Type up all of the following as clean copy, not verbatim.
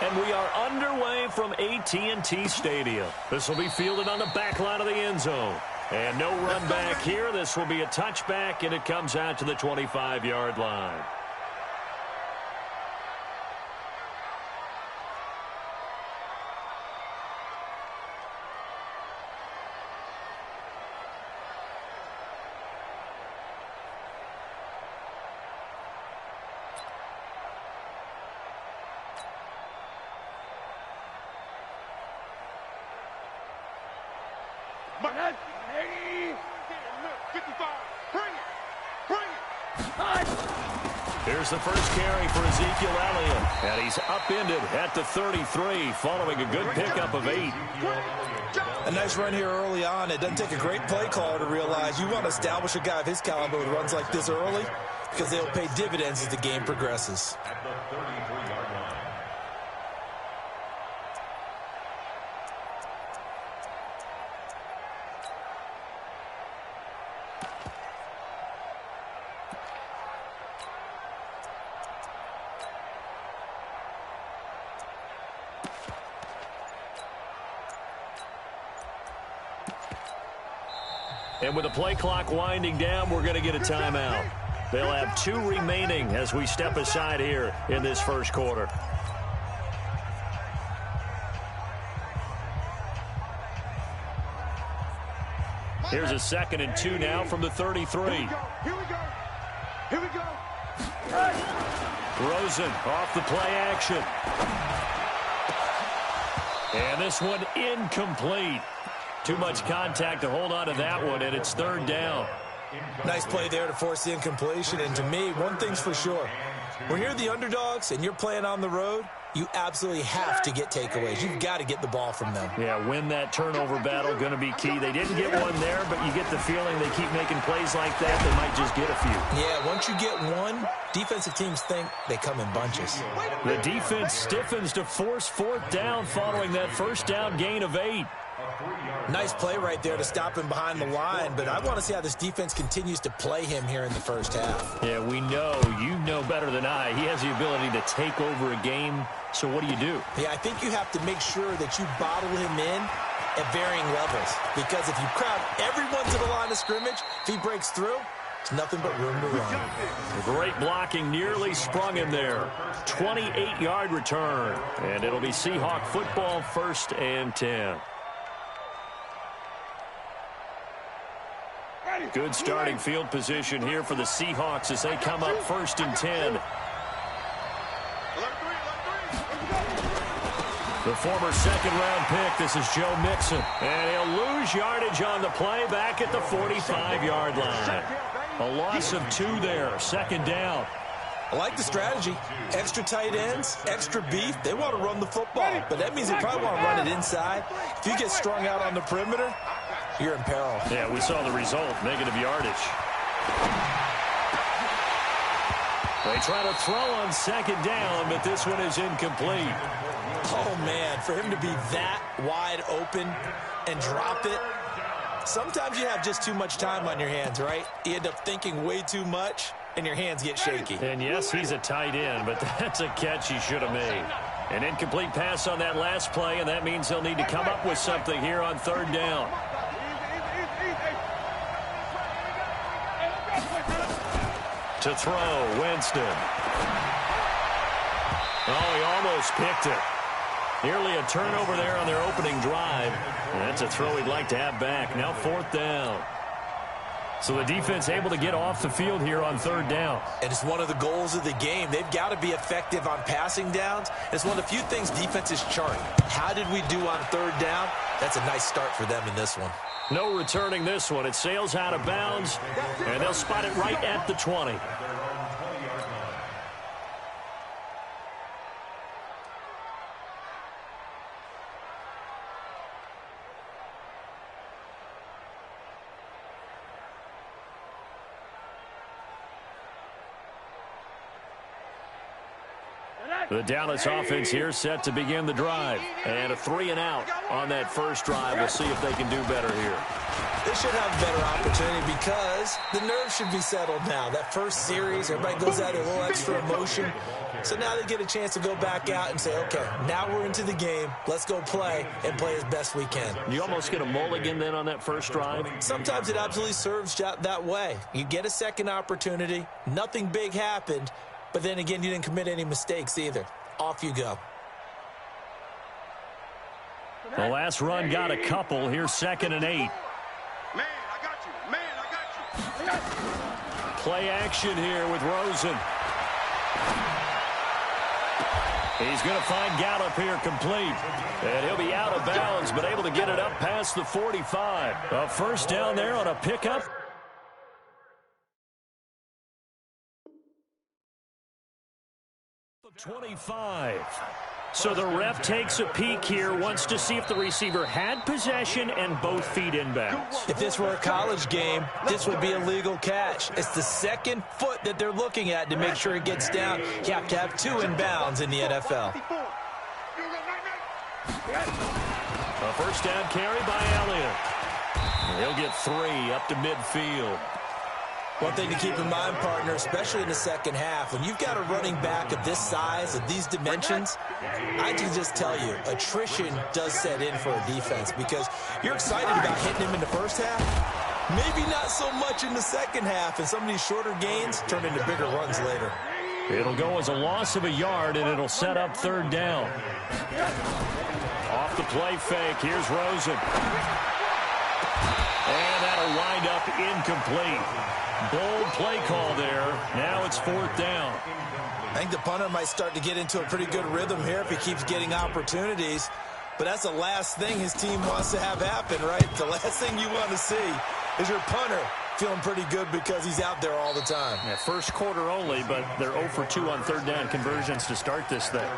And we are underway from AT&T Stadium. This will be fielded on the back line of the end zone. And no run back here. This will be a touchback, and it comes out to the 25-yard line. Here's the first carry for Ezekiel Elliott, and he's upended at the 33 following a good pickup of 8. A nice run here early on. It doesn't take a great play caller to realize you want to establish a guy of his caliber with runs like this early because they'll pay dividends as the game progresses. And with the play clock winding down, we're going to get a timeout. They'll have 2 remaining as we step aside here in this first quarter. Here's a 2nd and 2 now from the 33. Here we go. Rosen off the play action. And this one incomplete. Too much contact to hold on to that one, and it's 3rd down. Nice play there to force the incompletion. And to me, one thing's for sure. When you're the underdogs and you're playing on the road, you absolutely have to get takeaways. You've got to get the ball from them. Yeah, win that turnover battle, going to be key. They didn't get one there, but you get the feeling they keep making plays like that, they might just get a few. Yeah, once you get one, defensive teams think they come in bunches. The defense stiffens to force 4th down following that first down gain of 8. Nice play right there to stop him behind the line, but I want to see how this defense continues to play him here in the first half. Yeah, we know. You know better than I. He has the ability to take over a game, so what do you do? Yeah, I think you have to make sure that you bottle him in at varying levels, because if you crowd everyone to the line of scrimmage, if he breaks through, it's nothing but room to run. Great blocking nearly sprung him there. 28-yard return, and it'll be Seahawk football, 1st and 10. Good starting field position here for the Seahawks as they come up 1st and 10. The former 2nd-round pick, this is Joe Mixon. And he'll lose yardage on the play back at the 45-yard line. A loss of 2 there, 2nd down. I like the strategy. Extra tight ends, extra beef. They want to run the football, but that means they probably want to run it inside. If you get strung out on the perimeter, you're in peril. Yeah, we saw the result, negative yardage. They try to throw on 2nd down, but this one is incomplete. Oh, man, for him to be that wide open and drop it. Sometimes you have just too much time on your hands, right? You end up thinking way too much, and your hands get shaky. And yes, he's a tight end, but that's a catch he should have made. An incomplete pass on that last play, and that means they'll need to come up with something here on 3rd down. To throw, Winston. Oh, he almost picked it. Nearly a turnover there on their opening drive. And that's a throw he'd like to have back. Now 4th down. So the defense able to get off the field here on 3rd down. And it's one of the goals of the game. They've got to be effective on passing downs. It's one of the few things defenses chart. How did we do on 3rd down? That's a nice start for them in this one. No returning this one. It sails out of bounds, and they'll spot it right at the 20. The Dallas offense here set to begin the drive. And a 3-and-out on that first drive. We'll see if they can do better here. They should have a better opportunity because because the nerves should be settled now. That first series, everybody goes out a little extra emotion. So now they get a chance to go back out and say, okay, now we're into the game. Let's go play and play as best we can. You almost get a mulligan then on that first drive? Sometimes it absolutely serves that way. You get a second opportunity. Nothing big happened. But then again, you didn't commit any mistakes either. Off you go. The last run got a couple. Here's 2nd and 8. Man, I got you. Man, I got you. Play action here with Rosen. He's going to find Gallup here complete. And he'll be out of bounds, but able to get it up past the 45. A first down there on a pickup. 25. So the ref takes a peek here, wants to see if the receiver had possession and both feet inbounds. If this were a college game, this would be a legal catch. It's the second foot that they're looking at to make sure it gets down. You have to have 2 inbounds in the NFL. A first down carry by Elliott. He'll get 3 up to midfield. One thing to keep in mind, partner, especially in the second half, when you've got a running back of this size, of these dimensions, I can just tell you, attrition does set in for a defense because you're excited about hitting him in the first half. Maybe not so much in the second half, and some of these shorter gains turn into bigger runs later. It'll go as a loss of a yard, and it'll set up 3rd down. Off the play fake, here's Rosen. And that'll wind up incomplete. Bold play call there. Now it's 4th down. I think the punter might start to get into a pretty good rhythm here if he keeps getting opportunities. But that's the last thing his team wants to have happen, right? The last thing you want to see is your punter feeling pretty good because he's out there all the time. Yeah, first quarter only, but they're 0 for 2 on 3rd down conversions to start this thing.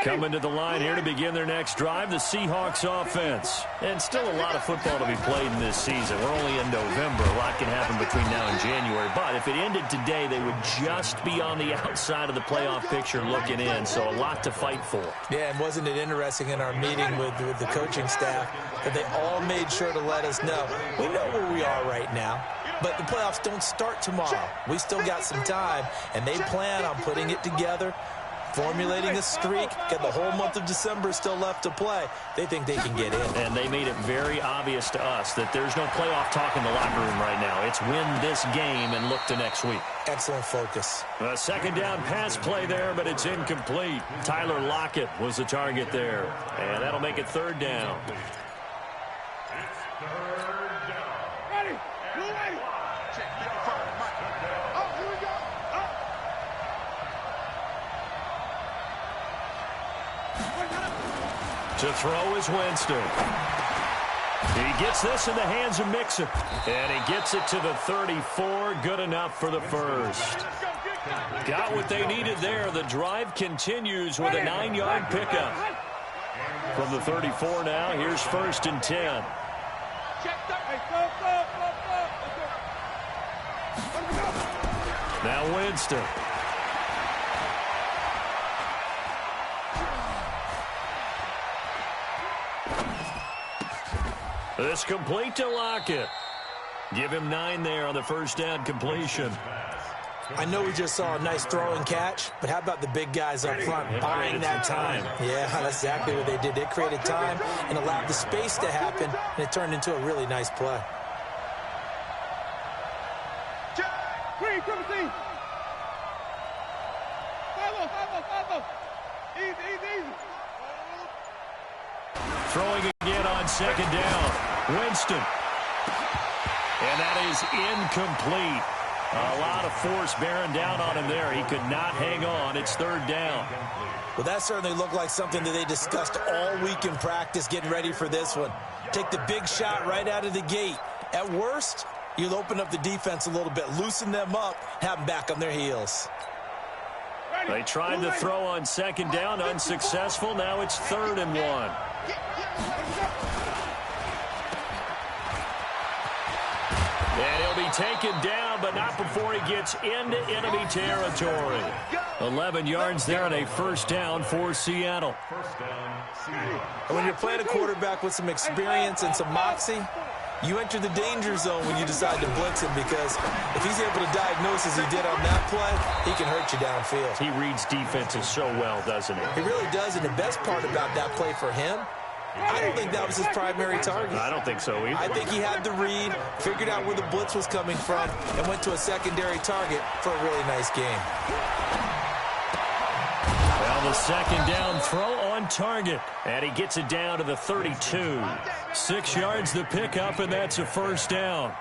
Coming to the line here to begin their next drive, the Seahawks offense. And still a lot of football to be played in this season. We're only in November. A lot can happen between now and January. But if it ended today, they would just be on the outside of the playoff picture looking in. So a lot to fight for. Yeah, and wasn't it interesting in our meeting with the coaching staff that they all made sure to let us know, we know where we are right now, but the playoffs don't start tomorrow. We still got some time, and they plan on putting it together, formulating a streak, got the whole month of December still left to play. They think they can get in. And they made it very obvious to us that there's no playoff talk in the locker room right now. It's win this game and look to next week. Excellent focus. A 2nd down pass play there, but it's incomplete. Tyler Lockett was the target there. And that'll make it 3rd down. Ready. Ready. Oh, here we go. To throw is Winston. He gets this in the hands of Mixon. And he gets it to the 34. Good enough for the first. Got what they needed there. The drive continues with a 9-yard pickup. From the 34 now, here's 1st and 10. Now Winston. This complete to Lockett. Give him 9 there on the first down completion. I know we just saw a nice throw and catch, but how about the big guys up front buying that time? Yeah, that's exactly what they did. They created time and allowed the space to happen, and it turned into a really nice play. Throwing again on 2nd down. Winston. And that is incomplete. A lot of force bearing down on him there. He could not hang on. It's 3rd down. Well, that certainly looked like something that they discussed all week in practice, getting ready for this one. Take the big shot right out of the gate. At worst, you'll open up the defense a little bit, loosen them up, have them back on their heels. They tried to throw on 2nd down, unsuccessful. Now it's 3rd and 1. And he'll be taken down, but not before he gets into enemy territory. 11 yards there and a first down for Seattle. And when you're playing a quarterback with some experience and some moxie, You enter the danger zone when you decide to blitz him, because if he's able to diagnose as he did on that play, he can hurt you downfield. He reads defenses so well, doesn't he? He really does, and the best part about that play for him, I don't think that was his primary target. I don't think so either. I think he had the read, figured out where the blitz was coming from, and went to a secondary target for a really nice game. Well, the second down throw on target, and he gets it down to the 32. 6 yards the pickup, and that's a first down.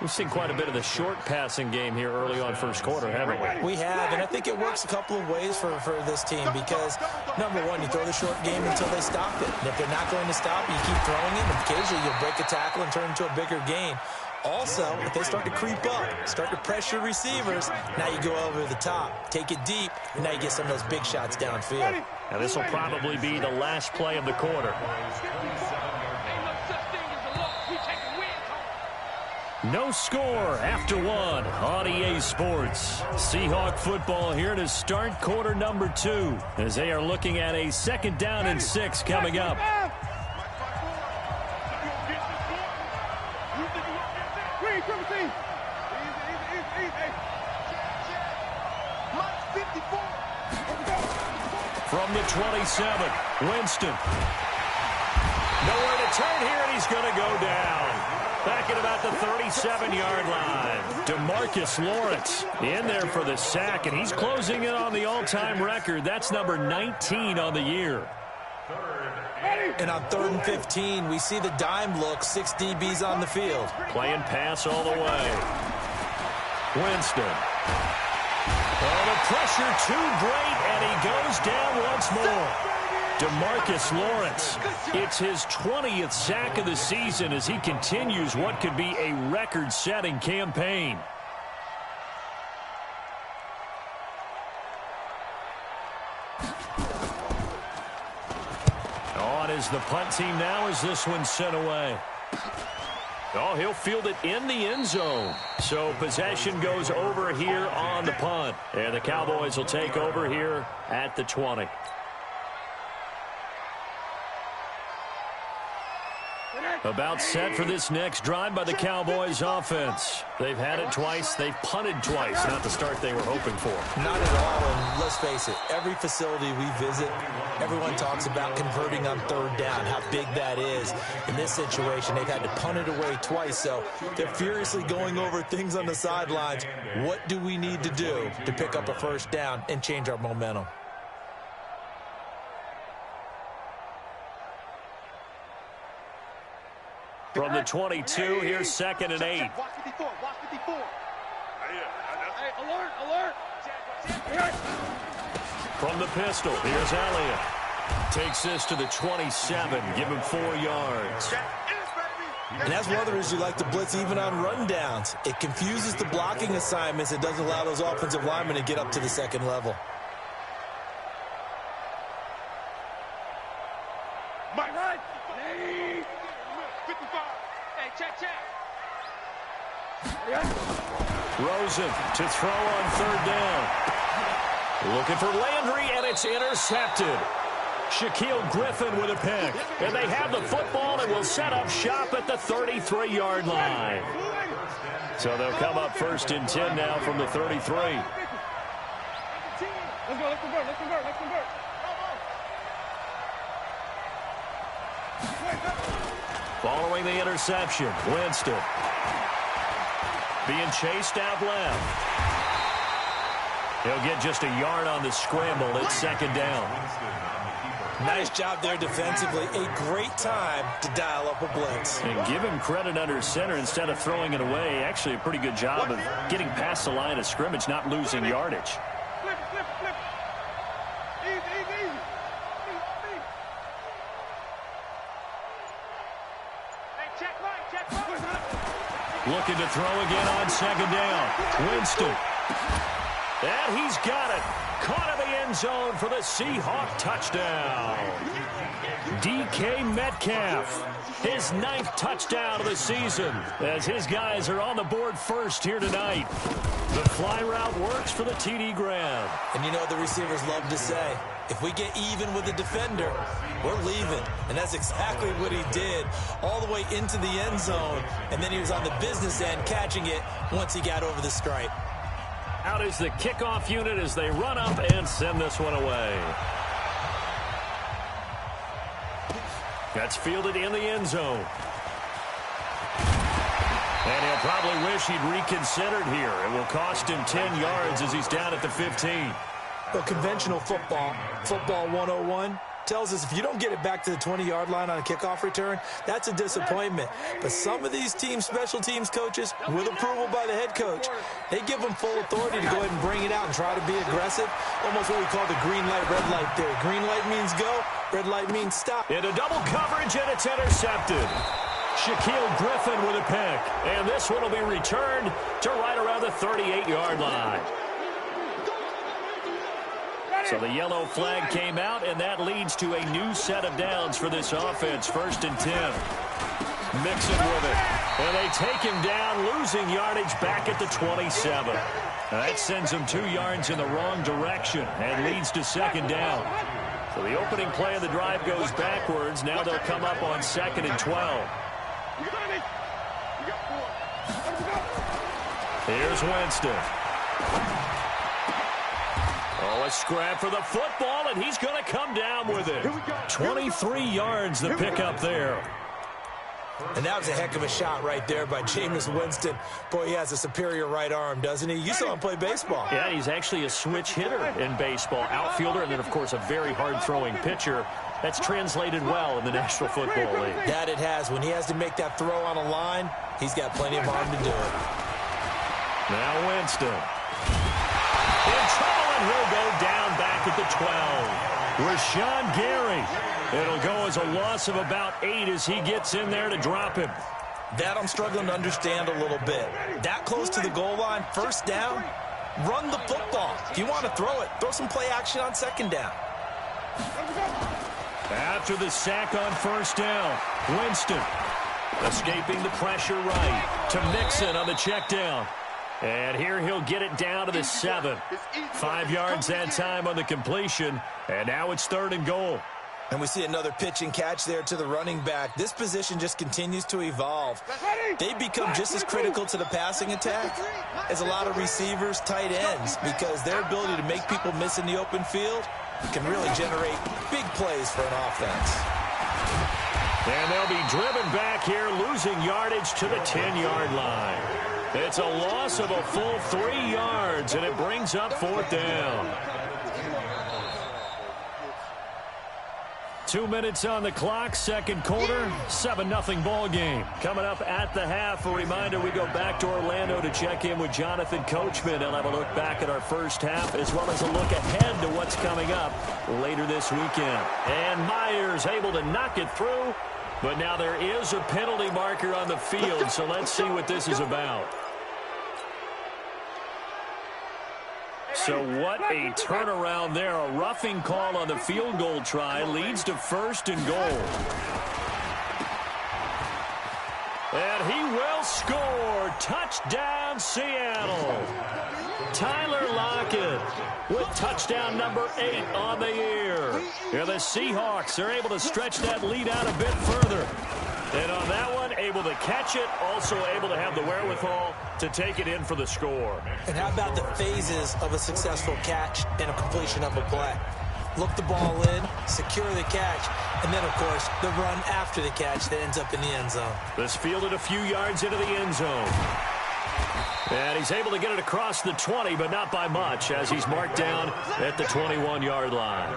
We've seen quite a bit of the short passing game here early on first quarter, haven't we? We have, and I think it works a couple of ways for this team because, number one, you throw the short game until they stop it. And if they're not going to stop it, you keep throwing it, and occasionally you'll break a tackle and turn it into a bigger gain. Also, if they start to creep up, start to pressure receivers, now you go over the top, take it deep, and now you get some of those big shots downfield. Now this will probably be the last play of the quarter. No score after one on EA Sports. Seahawk football here to start quarter number 2 as they are looking at a second down and 6 coming up. From the 27, Winston. Nowhere to turn here, and he's going to go down. Back at about the 37-yard line. DeMarcus Lawrence in there for the sack, and he's closing in on the all-time record. That's number 19 on the year. And on 3rd and 15, we see the dime look, 6 DBs on the field. Playing pass all the way. Winston. Oh, the pressure too great, and he goes down once more. DeMarcus Lawrence, it's his 20th sack of the season as he continues what could be a record-setting campaign. On is the punt team now as this one's sent away. Oh, he'll field it in the end zone. So possession goes over here on the punt. And the Cowboys will take over here at the 20. About set for this next drive by the Cowboys offense. They've had it twice. They've punted twice. Not the start they were hoping for. Not at all, and let's face it, every facility we visit, everyone talks about converting on 3rd down, how big that is. In this situation, they've had to punt it away twice, so they're furiously going over things on the sidelines. What do we need to do to pick up a first down and change our momentum? From the 22, here's 2nd and 8. Watch 54. Watch 54. Hey, alert. From the pistol, here's Elliott. Takes this to the 27. Give him 4 yards. And that's one of the reasons you like to blitz even on rundowns. It confuses the blocking assignments. It doesn't allow those offensive linemen to get up to the second level. Mike, right. 55. Hey, check. Rosen to throw on 3rd down. Looking for Landry, and it's intercepted. Shaquille Griffin with a pick. And they have the football and will set up shop at the 33-yard line. So they'll come up 1st and 10 now from the 33. Let's convert. Following the interception, Winston being chased out left. He'll get just a yard on the scramble. It's 2nd down. Nice job there defensively. A great time to dial up a blitz. And give him credit under center instead of throwing it away. Actually a pretty good job of getting past the line of scrimmage, not losing yardage. Flip. Easy. Hey, check right. Looking to throw again on 2nd down. Winston. And he's got it. Caught in the end zone for the Seahawk touchdown. DK Metcalf, his 9th touchdown of the season, as his guys are on the board first here tonight. The fly route works for the TD grab. And you know what the receivers love to say? if we get even with the defender, we're leaving. And that's exactly what he did, all the way into the end zone. And then he was on the business end catching it once he got over the stripe. Out is the kickoff unit as they run up and send this one away. That's fielded in the end zone. And he'll probably wish he'd reconsidered here. It will cost him 10 yards as he's down at the 15. Well, conventional football 101, tells us if you don't get it back to the 20-yard line on a kickoff return, that's a disappointment. But some of these special teams coaches, with approval by the head coach, they give them full authority to go ahead and bring it out and try to be aggressive. Almost what we call the green light, red light theory. Green light means go, red light means stop. Into double coverage, and it's intercepted. Shaquille Griffin with a pick. And this one will be returned to right around the 38-yard line. So the yellow flag came out, and that leads to a new set of downs for this offense. 1st and 10. Mixon with it. And they take him down, losing yardage back at the 27. That sends him 2 yards in the wrong direction and leads to 2nd down. So the opening play of the drive goes backwards. Now they'll come up on 2nd and 12. Here's Winston. Oh, a scrap for the football, and he's going to come down with it. 23 yards the pickup there. And that was a heck of a shot right there by Jameis Winston. Boy, he has a superior right arm, doesn't he? You saw him play baseball. Yeah, he's actually a switch hitter in baseball. Outfielder, and then, of course, a very hard-throwing pitcher. That's translated well in the National Football League. That it has. When he has to make that throw on a line, he's got plenty of arm to do it. Now Winston. In trouble, and he'll go down back at the 12. Rashawn Gary. It'll go as a loss of about 8 as he gets in there to drop him. That I'm struggling to understand a little bit. That close to the goal line, 1st down, run the football. If you want to throw it, throw some play action on 2nd down. After the sack on 1st down, Winston escaping the pressure right to Mixon on the check down. And here he'll get it down to the 7. 5 yards that time on the completion, and now it's 3rd and goal. And we see another pitch and catch there to the running back. This position just continues to evolve. They become just as critical to the passing attack as a lot of receivers, tight ends, because their ability to make people miss in the open field can really generate big plays for an offense. And they'll be driven back here, losing yardage to the 10-yard line. It's a loss of a full 3 yards, and it brings up 4th down. 2 minutes on the clock, 2nd quarter, 7-0 ball game. Coming up at the half, a reminder, we go back to Orlando to check in with Jonathan Coachman. He'll have a look back at our first half, as well as a look ahead to what's coming up later this weekend. And Myers able to knock it through, but now there is a penalty marker on the field, so let's see what this is about. So what a turnaround there. A roughing call on the field goal try leads to 1st and goal. And he will score. Touchdown, Seattle. Tyler Lockett with touchdown number 8 on the year. And the Seahawks are able to stretch that lead out a bit further. And on that one, able to catch it, also able to have the wherewithal to take it in for the score. And how about the phases of a successful catch and a completion of a play? Look the ball in, secure the catch, and then, of course, the run after the catch that ends up in the end zone. This fielded a few yards into the end zone. And he's able to get it across the 20, but not by much, as he's marked down at the 21-yard line.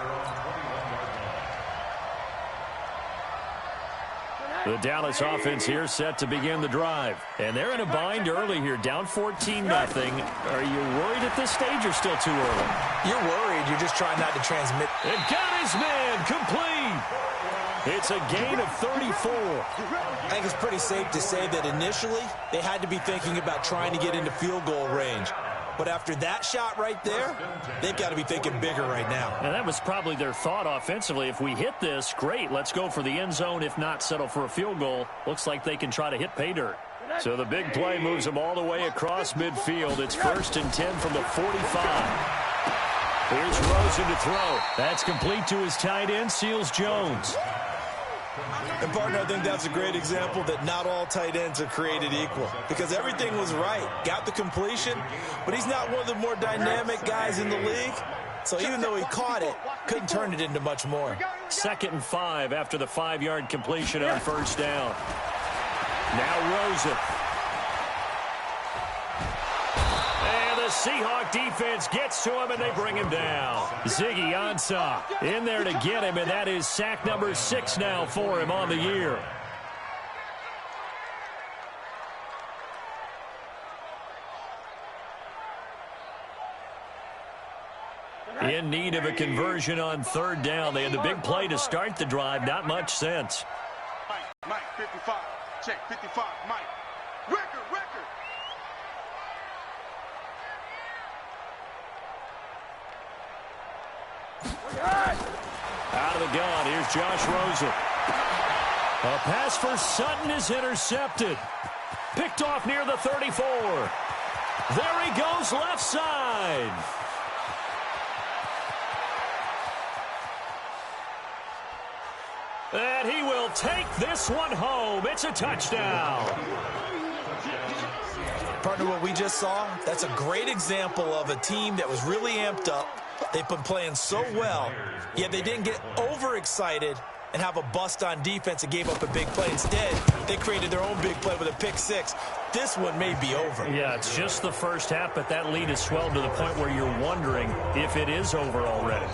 The Dallas offense here set to begin the drive. And they're in a bind early here, down 14-0. Are you worried at this stage or still too early? You're worried. You're just trying not to transmit. And got his man complete. It's a gain of 34. I think it's pretty safe to say that initially they had to be thinking about trying to get into field goal range. But after that shot right there, they've got to be thinking bigger right now. And that was probably their thought offensively. If we hit this, great, let's go for the end zone. If not, settle for a field goal. Looks like they can try to hit pay dirt. So the big play moves them all the way across midfield. It's 1st and 10 from the 45. Here's Rosen to throw. That's complete to his tight end, Seals Jones. And, partner, I think that's a great example that not all tight ends are created equal because everything was right. Got the completion, but he's not one of the more dynamic guys in the league. So even though he caught it, couldn't turn it into much more. 2nd and 5 after the 5-yard completion on first down. Now Rosen. And the Seahawk defense gets to him, and they bring him down. Ziggy Ansah in there to get him, and that is sack number 6 now for him on the year. In need of a conversion on 3rd down. They had the big play to start the drive. Not much sense. Mike, 55. Check, 55. Mike. Record. Out of the gun, here's Josh Rosen. A pass for Sutton is intercepted. Picked off near the 34. There he goes, left side. And he will take this one home. It's a touchdown. Partner, what we just saw, that's a great example of a team that was really amped up. They've been playing so well, yet they didn't get overexcited and have a bust on defense and gave up a big play. Instead, they created their own big play with a pick 6. This one may be over. Yeah, it's just the first half, but that lead has swelled to the point where you're wondering if it is over already.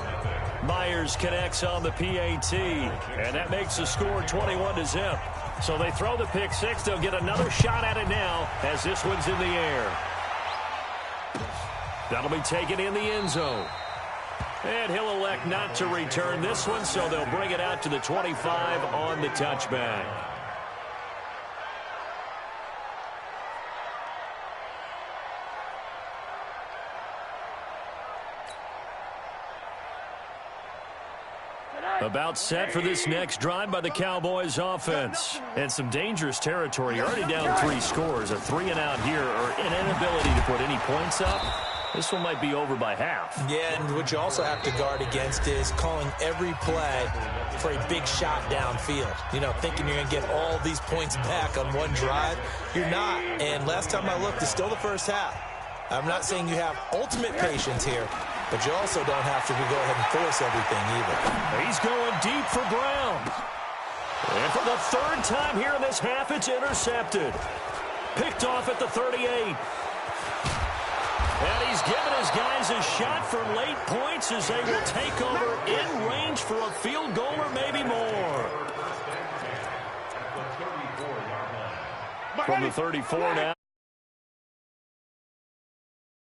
Myers connects on the PAT, and that makes the score 21-0. So they throw the pick 6. They'll get another shot at it now as this one's in the air. That'll be taken in the end zone. And he'll elect not to return this one, so they'll bring it out to the 25 on the touchback. About set for this next drive by the Cowboys offense. And some dangerous territory. You're already down 3 scores. A 3-and-out here, or an inability to put any points up. This one might be over by half. Yeah, and what you also have to guard against is calling every play for a big shot downfield. You know, thinking you're going to get all these points back on one drive. You're not. And last time I looked, it's still the first half. I'm not saying you have ultimate patience here, but you also don't have to go ahead and force everything either. He's going deep for Brown. And for the 3rd time here in this half, it's intercepted. Picked off at the 38. And he's given his guys a shot for late points as they will take over in range for a field goal or maybe more. From the 34 now.